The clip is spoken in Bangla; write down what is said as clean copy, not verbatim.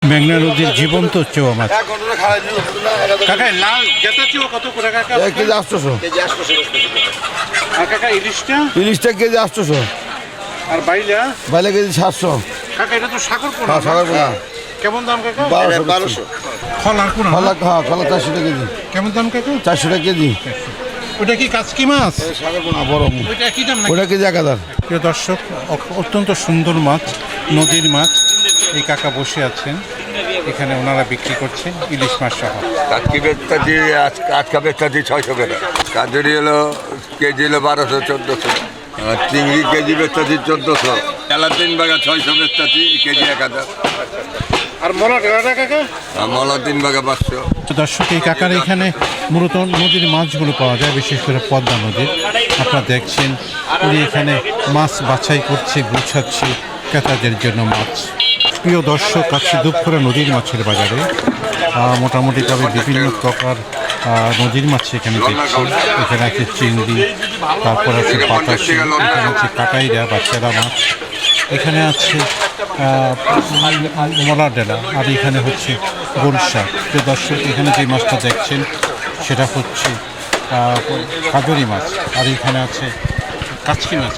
মেঘনা নদীর জীবন্ত চেওয়া মাছ। কাকা লাল জেতা চেওয়া কত করে কাকা? 1 কেজি 800। আর কাকা ইলিশটা? ইলিশটা কেজি 800। আর বাইলা? বাইলা কেজি 700। কাকা এটা তো সাগর পোনা। হ্যাঁ সাগর পোনা। কেমন দাম কাকা? 1200। খলার পোনা? খলা 400 টাকা কেজি। কেমন দাম কাকা? 400 টাকা কেজি। ওটা কি কাচকি মাছ? সাগর পোনা বড়। ওইটা কি দাম? ওটা কেজি 1000। প্রিয় দর্শক, অত্যন্ত সুন্দর মাছ, নদীর মাছ। এই কাকা বসে আছেন, এখানে ওনারা বিক্রি করছেন ইলিশ মাছ সহ। কাটকি বেচটা দিয়ে আজকা বেচটা দিয়ে 600 টাকা, কাজুরি হলো কেজি হলো 1200-1400, আর চিংড়ি কেজি বেচটা দিয়ে 1400, তেলা 3 ভাগা 600 বেচটা কেজি 1000, আর মলা ডেলাটা কাকা? আর মলা 3 ভাগা 500। দর্শক, এই কাকার এখানে মূলত নদীর মাছগুলো পাওয়া যায়, বিশেষ করে পদ্মা নদীর। আপনারা দেখছেন উনি এখানে মাছ বাছাই করছে, গুছাচ্ছে ক্রেতাদের জন্য মাছ। প্রিয় দর্শক, আজকে দুপুরে নদীর মাছের বাজারে মোটামুটি তবে বিভিন্ন প্রকার নদীর মাছ এখানে দেখছি। এখানে আছে চিংড়ি, তারপর আছে পাতাশি, এখানে আছে কাটাইরা বা চেরা মাছ, এখানে আছে মলা ডেলা, আর এখানে হচ্ছে গোলসা। প্রিয় দর্শক, এখানে যে মাছটা দেখছেন সেটা হচ্ছে কাজরি মাছ, আর এখানে আছে কাচকি মাছ।